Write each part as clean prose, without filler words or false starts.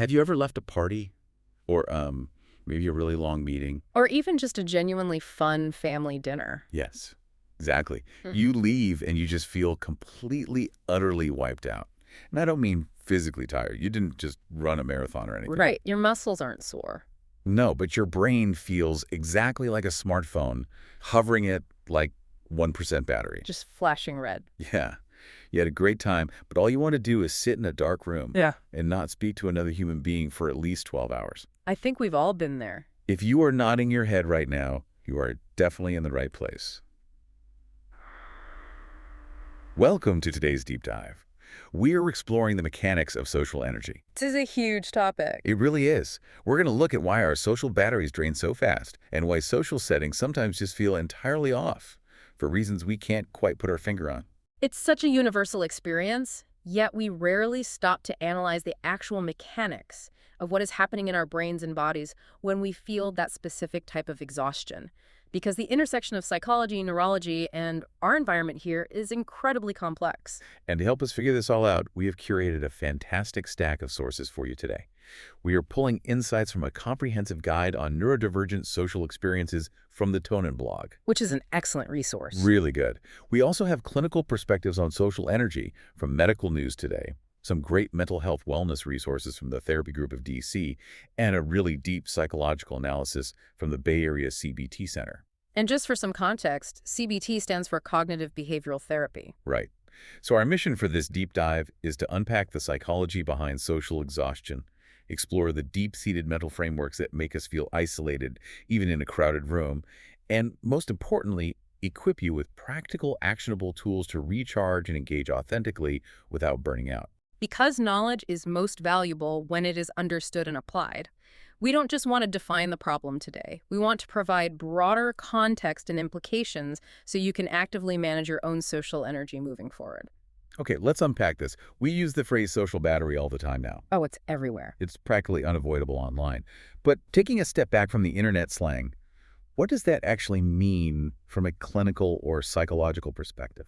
Have you ever left a party or maybe a really long meeting? Or even just a genuinely fun family dinner. Yes, exactly. Mhm. You leave and you just feel completely, utterly wiped out. And I don't mean physically tired. You didn't just run a marathon or anything. Right. Your muscles aren't sore. No, but your brain feels exactly like a smartphone, hovering at like 1% battery. Just flashing red. Yeah, you had a great time, but all you want to do is sit in a dark room Yeah. and not speak to another human being for at least 12 hours. I think we've all been there. If you are nodding your head right now, you are definitely in the right place. Welcome to today's deep dive. We are exploring the mechanics of social energy. This is a huge topic. It really is. We're going to look at why our social batteries drain so fast and why social settings sometimes just feel entirely off for reasons we can't quite put our finger on. It's such a universal experience, yet we rarely stop to analyze the actual mechanics of what is happening in our brains and bodies when we feel that specific type of exhaustion. Because the intersection of psychology, neurology, and our environment here is incredibly complex. And to help us figure this all out, we have curated a fantastic stack of sources for you today. We are pulling insights from a comprehensive guide on neurodivergent social experiences from the Tonin blog. Which is an excellent resource. Really good. We also have clinical perspectives on social energy from Medical News Today, some great mental health wellness resources from the Therapy Group of DC, and a really deep psychological analysis from the Bay Area CBT Center. And just for some context, CBT stands for Cognitive Behavioral Therapy. Right. So our mission for this deep dive is to unpack the psychology behind social exhaustion, explore the deep-seated mental frameworks that make us feel isolated, even in a crowded room, and most importantly, equip you with practical, actionable tools to recharge and engage authentically without burning out. Because knowledge is most valuable when it is understood and applied, we don't just want to define the problem today. We want to provide broader context and implications so you can actively manage your own social energy moving forward. Okay, let's unpack this. We use the phrase social battery all the time now. Oh, it's everywhere. It's practically unavoidable online. But taking a step back from the internet slang, what does that actually mean from a clinical or psychological perspective?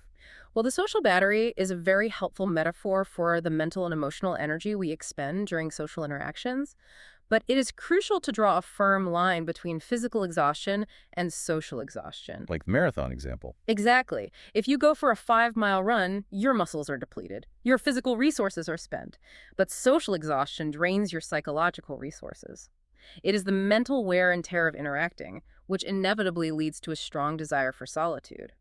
Well, the social battery is a very helpful metaphor for the mental and emotional energy we expend during social interactions. But it is crucial to draw a firm line between physical exhaustion and social exhaustion. Like the marathon example. Exactly. If you go for a 5-mile run, your muscles are depleted. Your physical resources are spent. But social exhaustion drains your psychological resources. It is the mental wear and tear of interacting, which inevitably leads to a strong desire for solitude.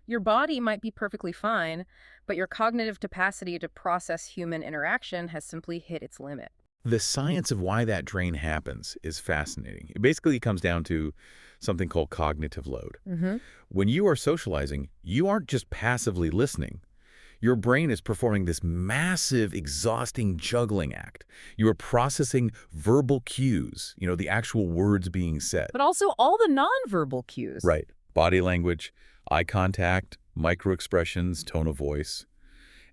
Your body might be perfectly fine, but your cognitive capacity to process human interaction has simply hit its limit. The science of why that drain happens is fascinating. It basically comes down to something called cognitive load. Mm-hmm. When you are socializing, you aren't just passively listening. Your brain is performing this massive, exhausting juggling act. You are processing verbal cues, the actual words being said. But also all the nonverbal cues. Right. Body language, eye contact, microexpressions, tone of voice.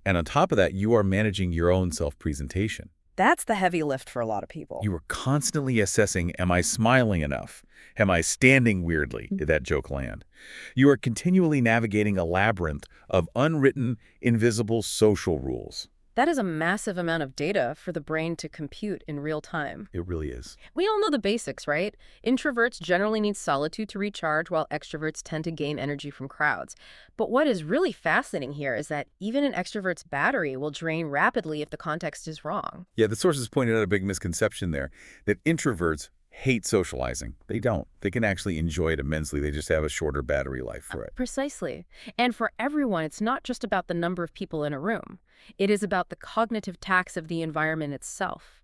And on top of that, you are managing your own self-presentation. That's the heavy lift for a lot of people. You are constantly assessing, am I smiling enough? Am I standing weirdly? Did that joke land? You are continually navigating a labyrinth of unwritten, invisible social rules. That is a massive amount of data for the brain to compute in real time. It really is. We all know the basics, right? Introverts generally need solitude to recharge, while extroverts tend to gain energy from crowds. But what is really fascinating here is that even an extrovert's battery will drain rapidly if the context is wrong. Yeah, the sources pointed out a big misconception there, that introverts hate socializing. They don't. They can actually enjoy it immensely. They just have a shorter battery life for it. Precisely. And for everyone, it's not just about the number of people in a room. It is about the cognitive tax of the environment itself.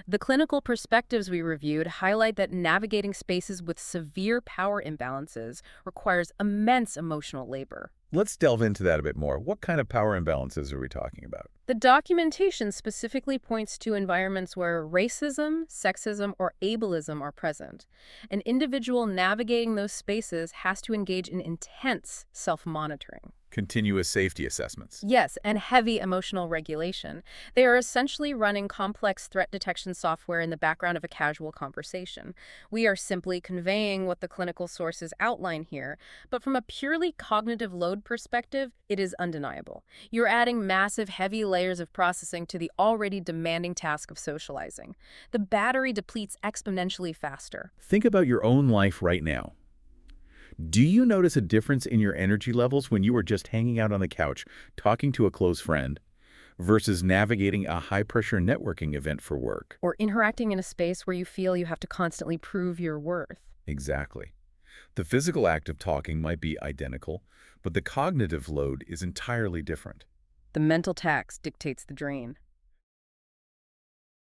The clinical perspectives we reviewed highlight that navigating spaces with severe power imbalances requires immense emotional labor. Let's delve into that a bit more. What kind of power imbalances are we talking about? The documentation specifically points to environments where racism, sexism, or ableism are present. An individual navigating those spaces has to engage in intense self-monitoring. Continuous safety assessments. Yes, and heavy emotional regulation. They are essentially running complex threat detection software in the background of a casual conversation. We are simply conveying what the clinical sources outline here, but from a purely cognitive load perspective, it is undeniable. You're adding massive heavy layers of processing to the already demanding task of socializing. The battery depletes exponentially faster. Think about your own life right now. Do you notice a difference in your energy levels when you are just hanging out on the couch, talking to a close friend, versus navigating a high-pressure networking event for work? Or interacting in a space where you feel you have to constantly prove your worth. Exactly. The physical act of talking might be identical, but the cognitive load is entirely different. The mental tax dictates the drain.